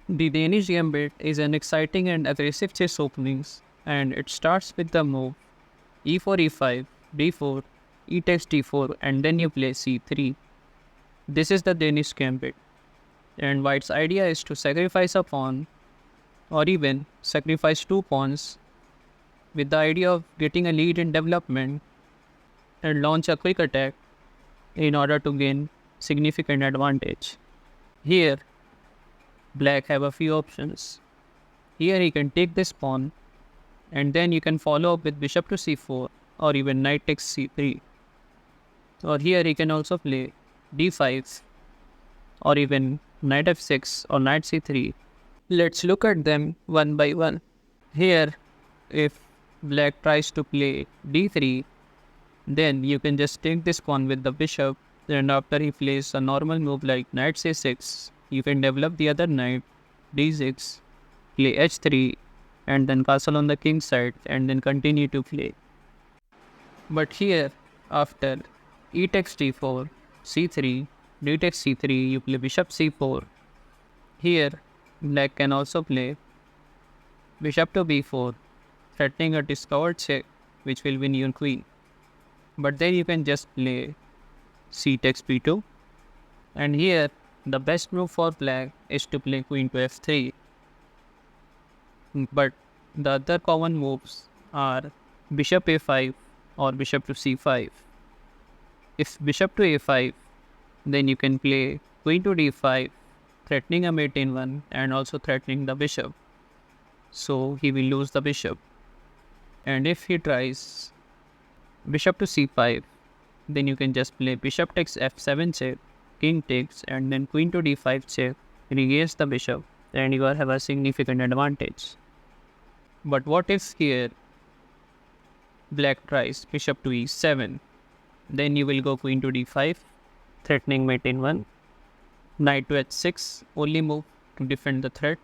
The Danish Gambit is an exciting and aggressive chess openings, and it starts with the move e4 e5, d4, e takes d4, and then you play c3. This is the Danish Gambit, and white's idea is to sacrifice a pawn or even sacrifice two pawns with the idea of getting a lead in development and launch a quick attack in order to gain significant advantage. Here, black have a few options. Here he can take this pawn, and then you can follow up with bishop to c4 or even knight takes c3. Or here he can also play d5 or even knight f6 or knight c3. Let's look at them one by one. Here, if black tries to play d3, then you can just take this pawn with the bishop, and after he plays a normal move like knight c6, you can develop the other knight, d6, play h3, and then castle on the king side, and then continue to play. But here, after e takes d4, c3, d takes c3, you play bishop c4. Here, black can also play bishop to b4, threatening a discovered check which will win your queen. But then you can just play c takes b2. And here, the best move for black is to play queen to f3. But the other common moves are bishop a5 or bishop to c5. If bishop to a5, then you can play queen to d5, threatening a mate in one and also threatening the bishop. So he will lose the bishop. And if he tries bishop to c5, then you can just play bishop takes f7 check, king takes, and then queen to d5 check, regains the bishop, and you have a significant advantage. But what if here black tries bishop to e7? Then you will go queen to d5, threatening mate in one, knight to h6, only move to defend the threat.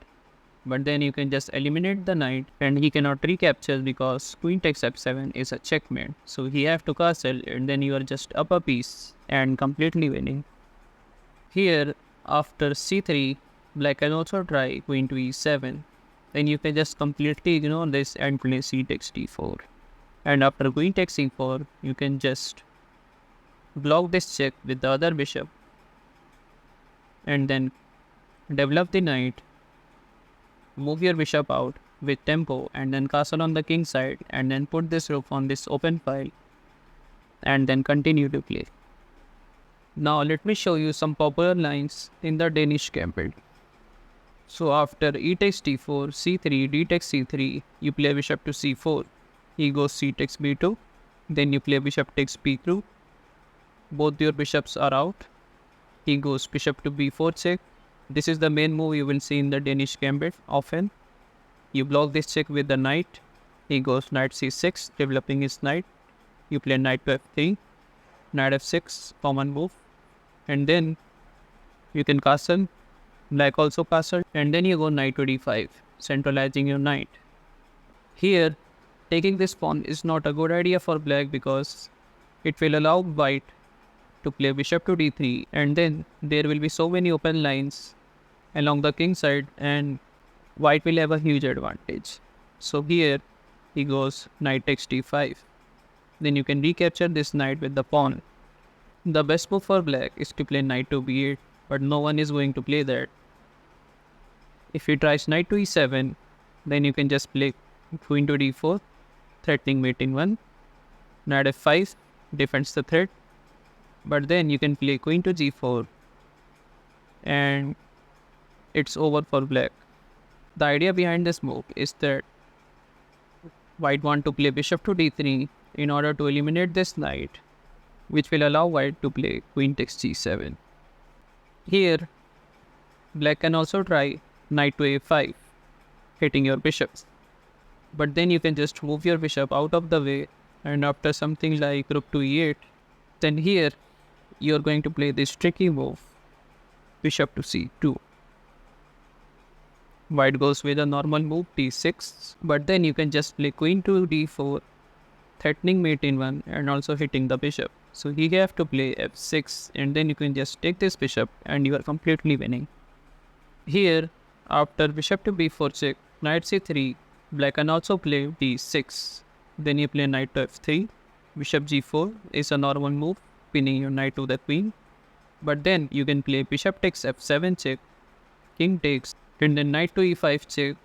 But then you can just eliminate the knight, and he cannot recapture because queen takes f7 is a checkmate. So he have to castle, and then you are just up a piece and completely winning. Here, after c3, black can also try queen to e7. Then you can just completely ignore this and play c takes d4. And after queen takes e4, you can just block this check with the other bishop, and then develop the knight, move your bishop out with tempo, and then castle on the king side, and then put this rook on this open file, and then continue to play. Now let me show you some popular lines in the Danish Gambit. So after e takes d4, c3, d takes c3, you play bishop to c4. He goes c takes b2, then you play bishop takes b2. Both your bishops are out. He goes bishop to b4 check. This is the main move you will see in the Danish Gambit often. You block this check with the knight. He goes knight c6, developing his knight. You play knight to f3, knight f6, common move. And then you can castle. Black also castle. And then you go knight to d5, centralizing your knight. Here, taking this pawn is not a good idea for black because it will allow white to play bishop to d3, and then there will be so many open lines along the king side, and white will have a huge advantage. So here he goes knight takes d5. Then you can recapture this knight with the pawn. The best move for black is to play knight to b8, but no one is going to play that. If he tries knight to e7, then you can just play queen to d4, threatening mate in one. Knight f5 defends the threat. But then you can play queen to g4, and it's over for black. The idea behind this move is that white want to play bishop to d3 in order to eliminate this knight, which will allow white to play queen takes g7. Here, black can also try knight to a5, hitting your bishops. But then you can just move your bishop out of the way, and after something like rook to e8, then here you are going to play this tricky move, bishop to c2. White goes with a normal move d6, but then you can just play queen to d4, threatening mate in one and also hitting the bishop. So he have to play f6, and then you can just take this bishop and you are completely winning. Here, After bishop to b4 check, knight c3, black can also play d6. Then you play knight to f3, bishop g4 is a normal move, pinning your knight to the queen. But then you can play bishop takes f7 check, king takes, and then knight to e5 check,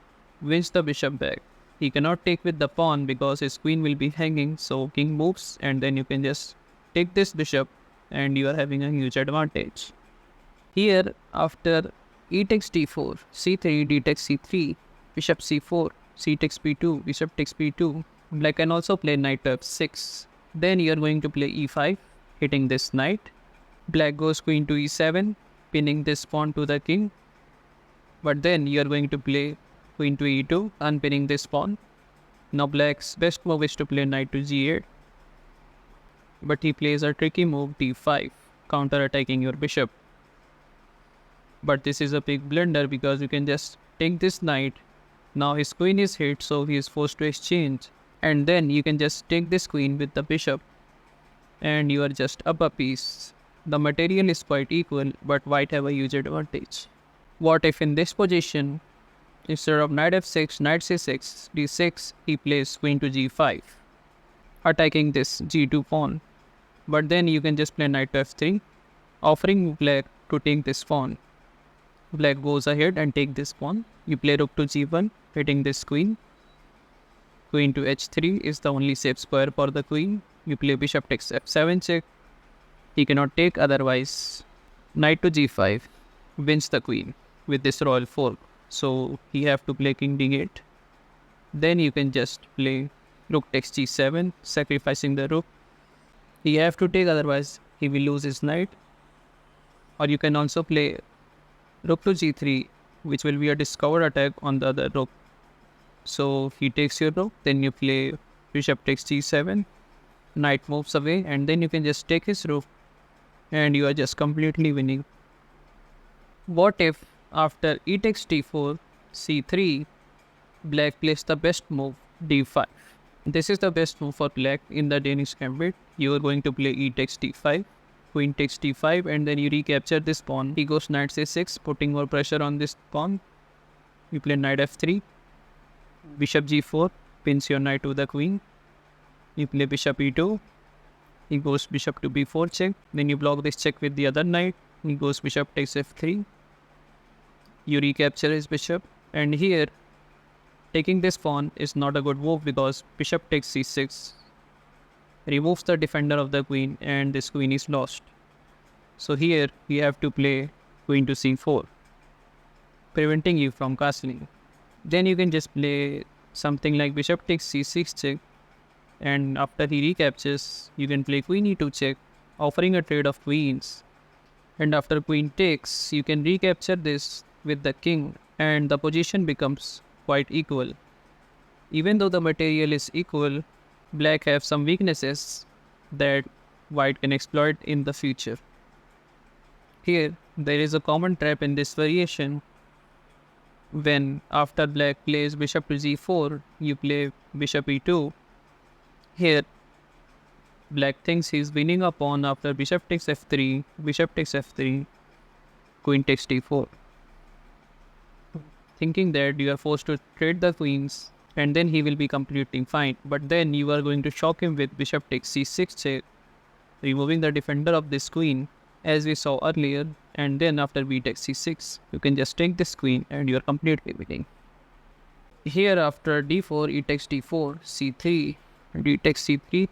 wins the bishop back. He cannot take with the pawn because his queen will be hanging, so king moves and then you can just take this bishop and you are having a huge advantage. Here, after e takes d4, c3, d takes c3, bishop c4, c takes b2, bishop takes b2, black can also play knight to f6. Then you are going to play e5, hitting this knight. Black goes queen to e7, pinning this pawn to the king. But then you are going to play queen to e2, unpinning this pawn. Now black's best move is to play knight to g8. But he plays a tricky move d5, counter-attacking your bishop. But this is a big blunder because you can just take this knight. Now his queen is hit, so he is forced to exchange. And then you can just take this queen with the bishop. And you are just up a piece. The material is quite equal, but white have a huge advantage. What if in this position, instead of knight f6, knight c6, d6, he plays queen to g5, attacking this g2 pawn. But then you can just play knight to f3, offering black to take this pawn. Black goes ahead and take this pawn. You play rook to g1, hitting this queen. Queen to h3 is the only safe square for the queen. You play bishop takes f7 check. He cannot take otherwise. Knight to g5 wins the queen with this royal fork. So he have to play king d8. Then you can just play rook takes g7, sacrificing the rook. He have to take, otherwise he will lose his knight. Or you can also play rook to g3, which will be a discovered attack on the other rook. So he takes your rook, then you play bishop takes g7, knight moves away, and then you can just take his rook and you are just completely winning. What if after e takes d4, c3, black plays the best move d5? This is the best move for black in the Danish Gambit. You are going to play e takes d5, queen takes d5, and then you recapture this pawn. He goes knight c6, putting more pressure on this pawn. You play knight f3, bishop g4, pins your knight to the queen. You play bishop e2, he goes bishop to b4 check, then you block this check with the other knight. He goes bishop takes f3, you recapture his bishop, and here taking this pawn is not a good move because bishop takes c6 removes the defender of the queen and this queen is lost. So here you have to play queen to c4, preventing you from castling. Then you can just play something like bishop takes c6 check, and after he recaptures, you can play queen e2 check, offering a trade of queens. And after queen takes, you can recapture this with the king and the position becomes quite equal. Even though the material is equal, black have some weaknesses that white can exploit in the future. Here, there is a common trap in this variation. When after black plays bishop to g4, you play bishop e2. Here, black thinks he is winning a pawn after bishop takes f3, bishop takes f3, queen takes d4. Thinking that you are forced to trade the queens and then he will be completely fine. But then you are going to shock him with bishop takes c6 check, removing the defender of this queen as we saw earlier, and then after b takes c6, you can just take this queen and you are completely winning. Here after d4, e takes d4, c3, d takes c3,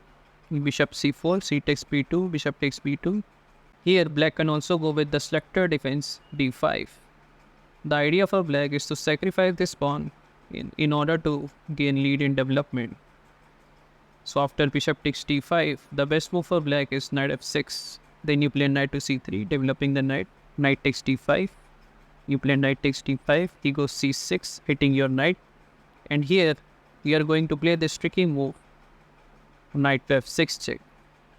bishop c4, c takes b2, bishop takes b2. Here black can also go with the Schleter defense d5. The idea for black is to sacrifice this pawn in order to gain lead in development. So after bishop takes d5, the best move for black is knight f6. Then you play knight to c3, developing the knight. Knight takes d5. You play knight takes d5. He goes c6, hitting your knight. And here, we are going to play this tricky move. Knight to f6 check.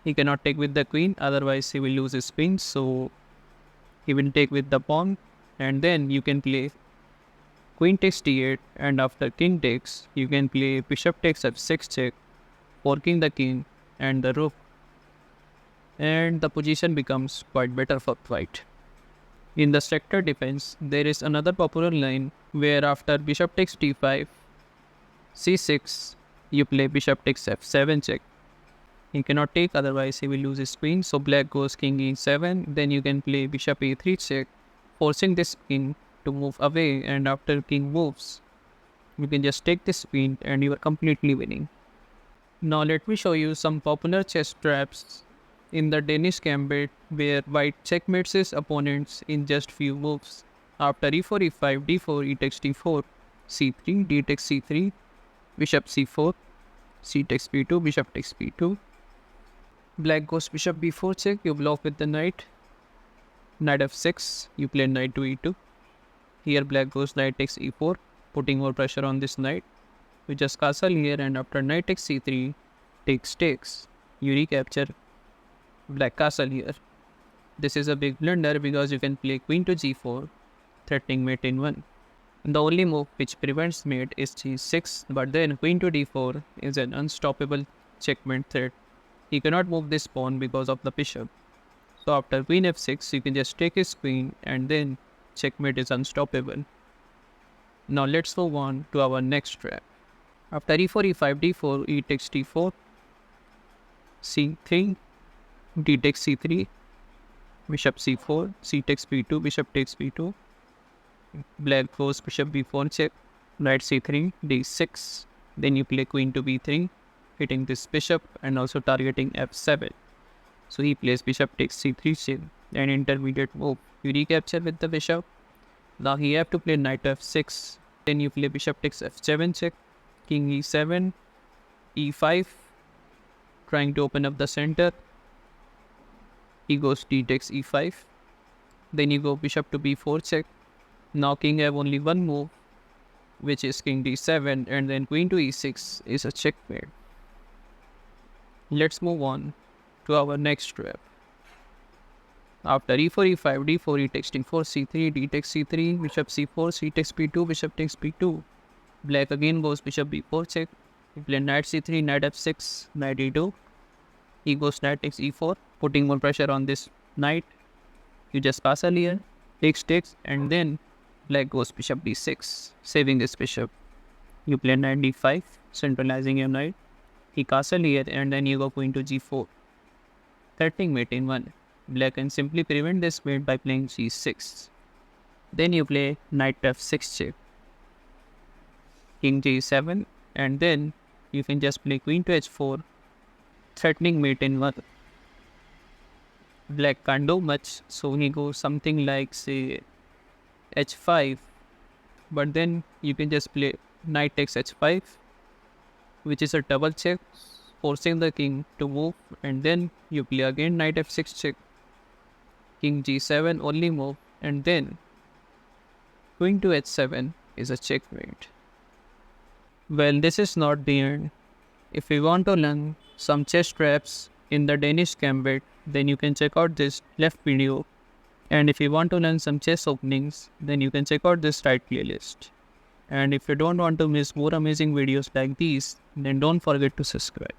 He cannot take with the queen, otherwise he will lose his queen. So he will take with the pawn. And then you can play queen takes d8. And after king takes, you can play bishop takes f6 check, forking the king and the rook. And the position becomes quite better for white. In the sector defense, there is another popular line where after bishop takes d5, c6, you play bishop takes f7 check. He cannot take, otherwise he will lose his queen, so black goes king e7, then you can play bishop a3 check, forcing this king to move away, and after king moves, you can just take this queen and you are completely winning. Now let me show you some popular chess traps in the Danish Gambit where white checkmates his opponents in just few moves. After e4, e5, d4, e takes d4, c3, d takes c3, bishop c4, c takes b2, bishop takes b2. Black goes bishop b4 check, you block with the knight. Knight f6, you play knight to e2. Here black goes knight takes e4, putting more pressure on this knight. You just castle here, and after knight takes c3, takes, you recapture black castle here. This is a big blunder because you can play queen to g4, threatening mate in 1. The only move which prevents mate is g6, but then queen to d4 is an unstoppable checkmate threat. He cannot move this pawn because of the bishop. So after queen f6, you can just take his queen, and then checkmate is unstoppable. Now let's move on to our next trap. After e4, e5, d4, e takes d4, c3, d takes c3, bishop c4, c takes b2, bishop takes b2. Black goes bishop b4 check, knight c3, d6, then you play queen to b3, hitting this bishop and also targeting f7. So he plays bishop takes c3 check, an intermediate move. You recapture with the bishop. Now he have to play knight f6, then you play bishop takes f7 check, king e7, e5, trying to open up the center. He goes d takes e5, then you go bishop to b4 check. Now king have only one move, which is king d7, and then queen to e6 is a checkmate. Let's move on to our next trap. After e4, e5, d4, e takes d4, c3, d takes c3, bishop c4, c takes b2, bishop takes b2. Black again goes bishop b4 check. You play knight c3, knight f6, knight e2. He goes knight takes e4, putting more pressure on this knight. You just castle here, takes, and then black goes bishop d6, saving this bishop. You play knight d5, centralizing your knight. He castle here, and then you go queen to g4, threatening mate in 1. Black can simply prevent this mate by playing g6. Then you play knight f6 check, king g7, and then you can just play queen to h4, threatening mate in 1. Black can't do much, so he goes something like, say, h5, but then you can just play knight takes h5, which is a double check, forcing the king to move, and then you play again knight f6 check, king g7 only move, and then queen to h7 is a checkmate. Well, this is not the end. If you want to learn some chess traps in the Danish Gambit, then you can check out this left video. And if you want to learn some chess openings, then you can check out this right playlist. And if you don't want to miss more amazing videos like these, then don't forget to subscribe.